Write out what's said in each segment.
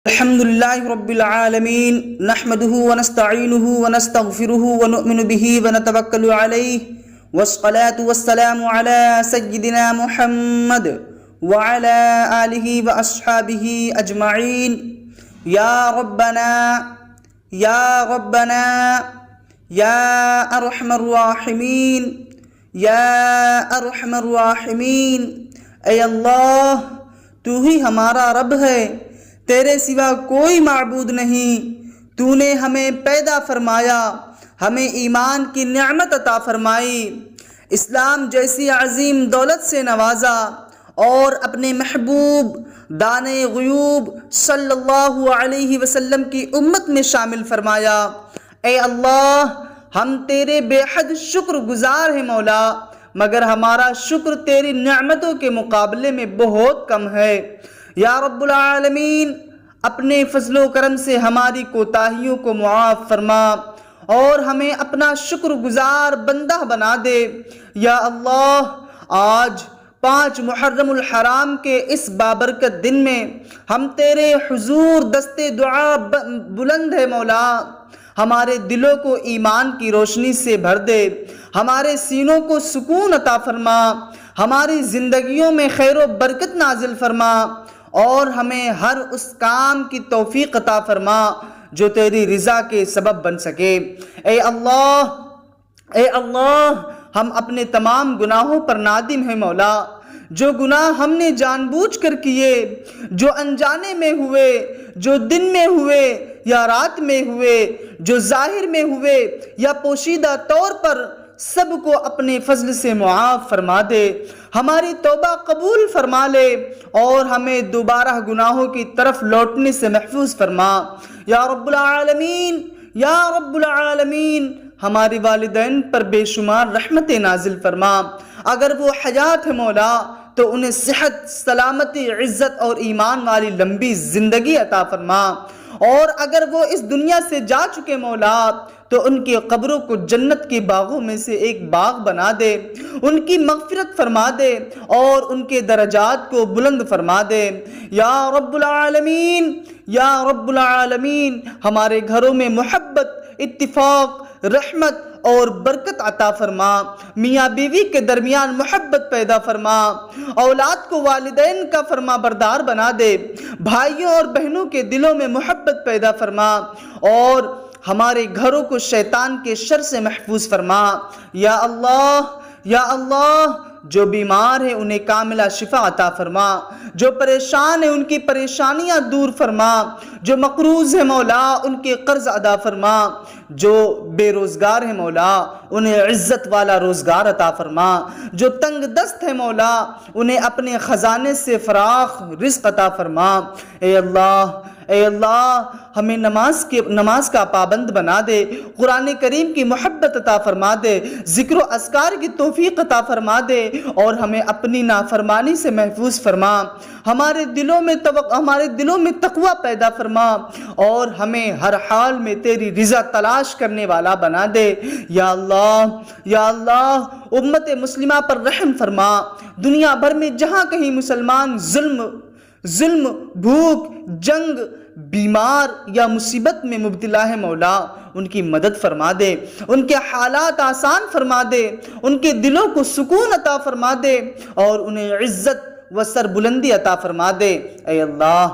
الحمد لله رب العالمين نحمده ونستعينه ونستغفره ونؤمن به ونتوكل عليه والصلاة والسلام على سيدنا محمد وعلى آله وأصحابه أجمعين يا ربنا يا ربنا يا أرحم الراحمين يا أرحم الراحمين اے اللہ تو ہی ہمارا رب ہے، تیرے سوا کوئی معبود نہیں۔ تو نے ہمیں پیدا فرمایا، ہمیں ایمان کی نعمت عطا فرمائی، اسلام جیسی عظیم دولت سے نوازا اور اپنے محبوب دانے غیوب صلی اللہ علیہ وسلم کی امت میں شامل فرمایا۔ اے اللہ، ہم تیرے بے حد شکر گزار ہیں مولا، مگر ہمارا شکر تیری نعمتوں کے مقابلے میں بہت کم ہے۔ یا رب العالمین، اپنے فضل و کرم سے ہماری کوتاہیوں کو معاف فرما اور ہمیں اپنا شکر گزار بندہ بنا دے۔ یا اللہ، آج 5 محرم الحرام کے اس بابرکت دن میں ہم تیرے حضور دستے دعا بلند ہے مولا، ہمارے دلوں کو ایمان کی روشنی سے بھر دے، ہمارے سینوں کو سکون عطا فرما، ہماری زندگیوں میں خیر و برکت نازل فرما اور ہمیں ہر اس کام کی توفیق عطا فرما جو تیری رضا کے سبب بن سکے۔ اے اللہ، ہم اپنے تمام گناہوں پر نادم ہیں مولا۔ جو گناہ ہم نے جان بوجھ کر کیے، جو انجانے میں ہوئے، جو دن میں ہوئے یا رات میں ہوئے، جو ظاہر میں ہوئے یا پوشیدہ طور پر، سب کو اپنے فضل سے معاف فرما دے، ہماری توبہ قبول فرما لے اور ہمیں دوبارہ گناہوں کی طرف لوٹنے سے محفوظ فرما۔ یا رب العالمین، یا رب العالمین، ہماری والدین پر بے شمار رحمتیں نازل فرما۔ اگر وہ حیات ہے مولا تو انہیں صحت، سلامتی، عزت اور ایمان والی لمبی زندگی عطا فرما، اور اگر وہ اس دنیا سے جا چکے مولا تو ان کی قبروں کو جنت کے باغوں میں سے ایک باغ بنا دے، ان کی مغفرت فرما دے اور ان کے درجات کو بلند فرما دے۔ یا رب العالمین، یا رب العالمین، ہمارے گھروں میں محبت، اتفاق، رحمت اور برکت عطا فرما، میاں بیوی کے درمیان محبت پیدا فرما، اولاد کو والدین کا فرما بردار بنا دے، بھائیوں اور بہنوں کے دلوں میں محبت پیدا فرما اور ہمارے گھروں کو شیطان کے شر سے محفوظ فرما۔ یا اللہ، یا اللہ، جو بیمار ہیں انہیں کاملہ شفا عطا فرما، جو پریشان ہیں ان کی پریشانیاں دور فرما، جو مقروض ہیں مولا ان کے قرض ادا فرما، جو بے روزگار ہیں مولا انہیں عزت والا روزگار عطا فرما، جو تنگ دست ہیں مولا انہیں اپنے خزانے سے فراخ رزق عطا فرما۔ اے اللہ، اے اللہ، ہمیں نماز کا پابند بنا دے، قرآن کریم کی محبت عطا فرما دے، ذکر و اذکار کی توفیق عطا فرما دے اور ہمیں اپنی نافرمانی سے محفوظ فرما، ہمارے دلوں میں تقوی پیدا فرما اور ہمیں ہر حال میں تیری رضا تلاش کرنے والا بنا دے۔ یا اللہ، یا اللہ، امت مسلمہ پر رحم فرما، دنیا بھر میں جہاں کہیں مسلمان ظلم، بھوک، جنگ، بیمار یا مصیبت میں مبتلا ہے مولا ان کی مدد فرما دے، ان کے حالات آسان فرما دے، ان کے دلوں کو سکون عطا فرما دے اور انہیں عزت و سربلندی عطا فرما دے۔ اے اللہ،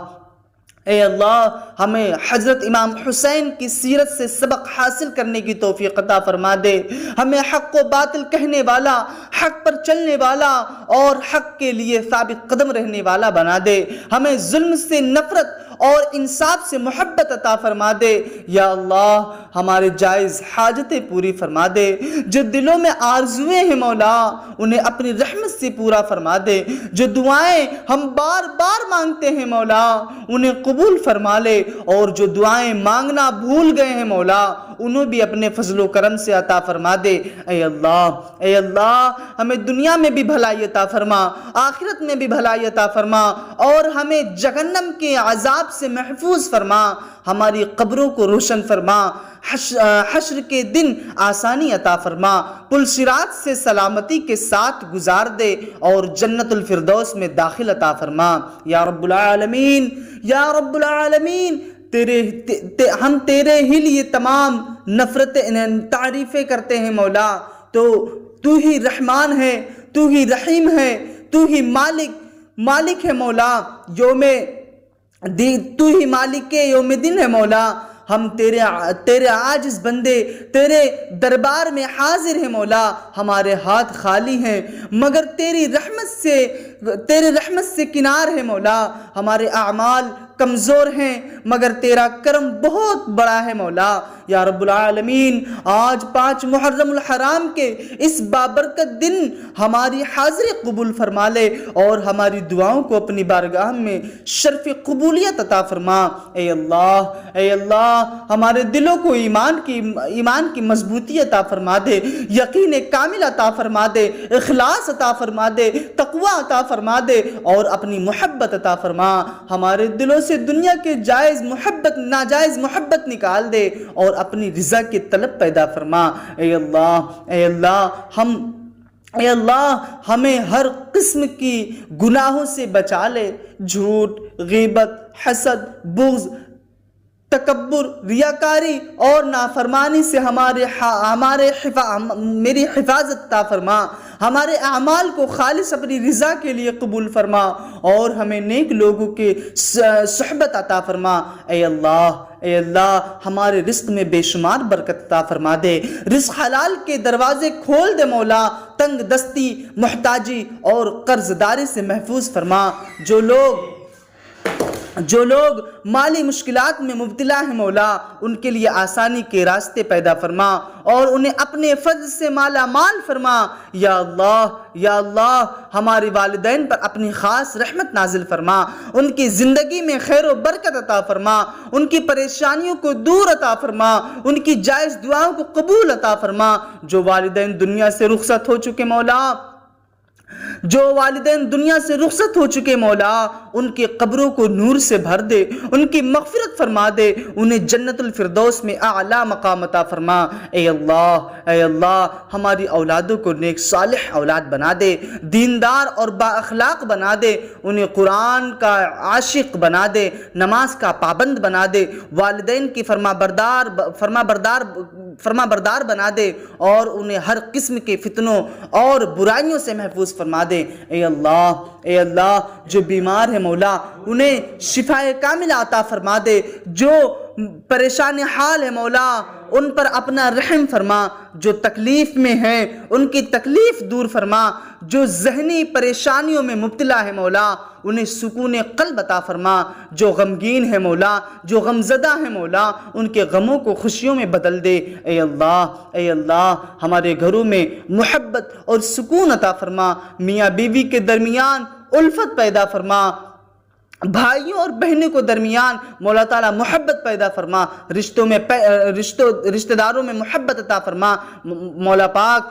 اے اللہ، ہمیں حضرت امام حسین کی سیرت سے سبق حاصل کرنے کی توفیق عطا فرما دے، ہمیں حق و باطل کہنے والا، حق پر چلنے والا اور حق کے لیے ثابت قدم رہنے والا بنا دے، ہمیں ظلم سے نفرت اور انصاف سے محبت عطا فرما دے۔ یا اللہ، ہمارے جائز حاجتیں پوری فرما دے، جو دلوں میں آرزویں ہیں مولا انہیں اپنی رحمت سے پورا فرما دے، جو دعائیں ہم بار بار مانگتے ہیں مولا انہیں قبول فرما لے، اور جو دعائیں مانگنا بھول گئے ہیں مولا انہیں بھی اپنے فضل و کرم سے عطا فرما دے۔ اے اللہ، اے اللہ، ہمیں دنیا میں بھی بھلائی عطا فرما، آخرت میں بھی بھلائی عطا فرما اور ہمیں جہنم کے عذاب عذاب سے محفوظ فرما، ہماری قبروں کو روشن فرما، حشر کے دن آسانی عطا فرما، پل صراط سے سلامتی کے ساتھ گزار دے اور جنت الفردوس میں داخل عطا فرما۔ یا رب العالمین، یا رب العالمین، ہم تیرے ہی لیے تمام تعریفیں کرتے ہیں مولا۔ تو ہی رحمان ہے، تو ہی رحیم ہے، تو ہی مالک ہے مولا، تو ہی مالک یوم دن ہے مولا۔ ہم تیرے عاجز بندے تیرے دربار میں حاضر ہیں مولا، ہمارے ہاتھ خالی ہیں مگر تیری رحمت سے کنار ہے مولا، ہمارے اعمال کمزور ہیں مگر تیرا کرم بہت بڑا ہے مولا۔ یا رب العالمین، آج 5 محرم الحرام کے اس بابرکت دن ہماری حاضری قبول فرما لے اور ہماری دعاؤں کو اپنی بارگاہ میں شرف قبولیت عطا فرما۔ اے اللہ ہمارے دلوں کو ایمان کی مضبوطی عطا فرما دے، یقین کامل عطا فرما دے، اخلاص عطا فرما دے، تقوی عطا فرما دے اور اپنی محبت عطا فرما۔ ہمارے دلوں سے دنیا کے ناجائز محبت نکال دے اور اپنی رضا کی طلب پیدا فرما۔ اے اللہ ہمیں ہر قسم کی گناہوں سے بچا لے، جھوٹ، غیبت، حسد، بغض، تکبر، ریاکاری اور نافرمانی سے میری حفاظت عطا فرما، ہمارے اعمال کو خالص اپنی رضا کے لیے قبول فرما اور ہمیں نیک لوگوں کے صحبت عطا فرما۔ اے اللہ ہمارے رزق میں بے شمار برکت عطا فرما دے، رزق حلال کے دروازے کھول دے مولا، تنگ دستی، محتاجی اور قرض داری سے محفوظ فرما۔ جو لوگ مالی مشکلات میں مبتلا ہیں مولا، ان کے لیے آسانی کے راستے پیدا فرما اور انہیں اپنے فضل سے مالا مال فرما۔ یا اللہ ہمارے والدین پر اپنی خاص رحمت نازل فرما، ان کی زندگی میں خیر و برکت عطا فرما، ان کی پریشانیوں کو دور عطا فرما، ان کی جائز دعاؤں کو قبول عطا فرما۔ جو والدین دنیا سے رخصت ہو چکے مولا، ان کے قبروں کو نور سے بھر دے، ان کی مغفرت فرما دے، انہیں جنت الفردوس میں اعلیٰ مقام عطا فرما۔ اے اللہ ہماری اولادوں کو نیک صالح اولاد بنا دے، دیندار اور با اخلاق بنا دے، انہیں قرآن کا عاشق بنا دے، نماز کا پابند بنا دے، والدین کی فرما بردار بنا دے اور انہیں ہر قسم کے فتنوں اور برائیوں سے محفوظ فرما دے۔ اے اللہ جو بیمار ہے مولا، انہیں شفا کاملہ عطا فرما دے، جو پریشان حال ہے مولا ان پر اپنا رحم فرما، جو تکلیف میں ہیں ان کی تکلیف دور فرما، جو ذہنی پریشانیوں میں مبتلا ہے مولا انہیں سکون قلب عطا فرما، جو غمگین ہے مولا، جو غمزدہ ہے مولا ان کے غموں کو خوشیوں میں بدل دے۔ اے اللہ ہمارے گھروں میں محبت اور سکون عطا فرما، میاں بیوی کے درمیان الفت پیدا فرما، بھائیوں اور بہنوں کو درمیان مولا تعالیٰ محبت پیدا فرما، رشتہ داروں میں محبت عطا فرما۔ مولا پاک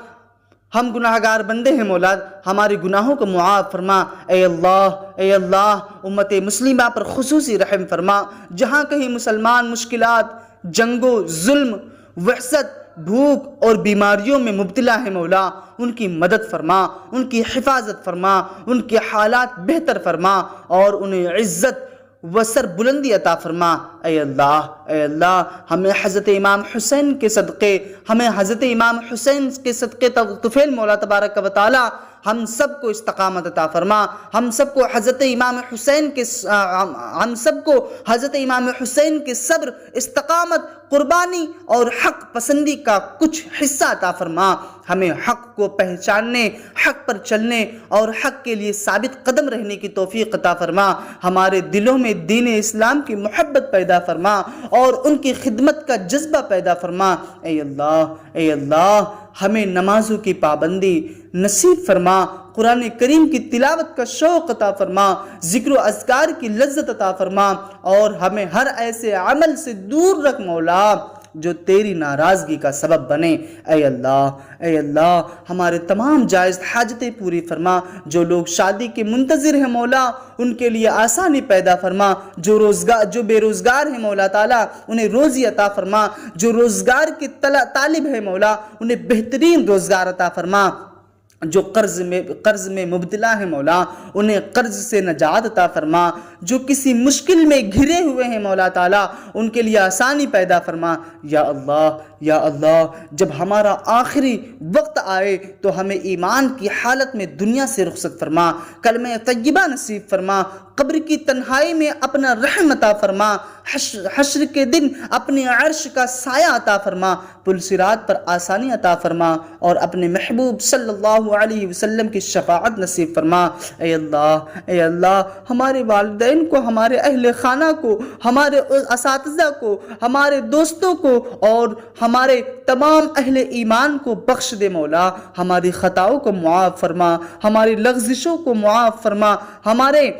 ہم گناہگار بندے ہیں مولا، ہمارے گناہوں کو معاف فرما۔ اے اللہ امت مسلمہ پر خصوصی رحم فرما، جہاں کہیں مسلمان مشکلات، جنگوں، ظلم، وحشت، بھوک اور بیماریوں میں مبتلا ہے مولا ان کی مدد فرما، ان کی حفاظت فرما، ان کے حالات بہتر فرما اور انہیں عزت و سر بلندی عطا فرما۔ اے اللہ ہمیں حضرت امام حسین کے صدقے طفیل مولا تبارک و تعالی ہم سب کو استقامت عطا فرما، ہم سب کو حضرت امام حسین کے صبر، استقامت، قربانی اور حق پسندی کا کچھ حصہ عطا فرما، ہمیں حق کو پہچاننے، حق پر چلنے اور حق کے لیے ثابت قدم رہنے کی توفیق عطا فرما، ہمارے دلوں میں دین اسلام کی محبت پیدا فرما اور ان کی خدمت کا جذبہ پیدا فرما۔ اے اللہ ہمیں نمازوں کی پابندی نصیب فرما، قرآن کریم کی تلاوت کا شوق عطا فرما، ذکر و اذکار کی لذت عطا فرما اور ہمیں ہر ایسے عمل سے دور رکھ مولا جو تیری ناراضگی کا سبب بنے۔ اے اللہ ہمارے تمام جائز حاجتیں پوری فرما۔ جو لوگ شادی کے منتظر ہیں مولا ان کے لیے آسانی پیدا فرما۔ جو بے روزگار ہیں مولا تعالیٰ انہیں روزی عطا فرما۔ جو روزگار کے طالب ہیں مولا انہیں بہترین روزگار عطا فرما۔ جو قرض میں مبتلا ہے مولا انہیں قرض سے نجات عطا فرما۔ جو کسی مشکل میں گھرے ہوئے ہیں مولا تعالیٰ ان کے لیے آسانی پیدا فرما۔ یا اللہ جب ہمارا آخری وقت آئے تو ہمیں ایمان کی حالت میں دنیا سے رخصت فرما، کلمہ طیبہ نصیب فرما، قبر کی تنہائی میں اپنا رحم عطا فرما، حشر کے دن اپنے عرش کا سایہ عطا فرما، پل صراط پر آسانی عطا فرما اور اپنے محبوب صلی اللہ علیہ وسلم کی شفاعت نصیب فرما۔ اے اللہ ہمارے والدین کو، ہمارے اہل خانہ کو، ہمارے اساتذہ کو، ہمارے دوستوں کو اور ہمارے تمام اہل ایمان کو بخش دے مولا۔ ہماری خطاؤں کو معاف فرما، ہماری لغزشوں کو معاف فرما، ہمارے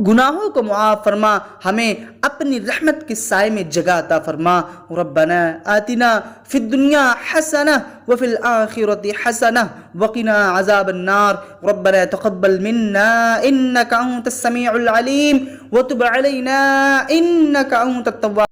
گناہوں کو معاف فرما، ہمیں اپنی رحمت کے سائے میں جگہ عطا فرما۔ ربنا آتنا فی الدنیا حسنہ وفی الآخرۃ حسنہ وقنا عذاب النار۔ ربنا تقبل منا انک انت السمیع العلیم وتب علینا انک انت التواب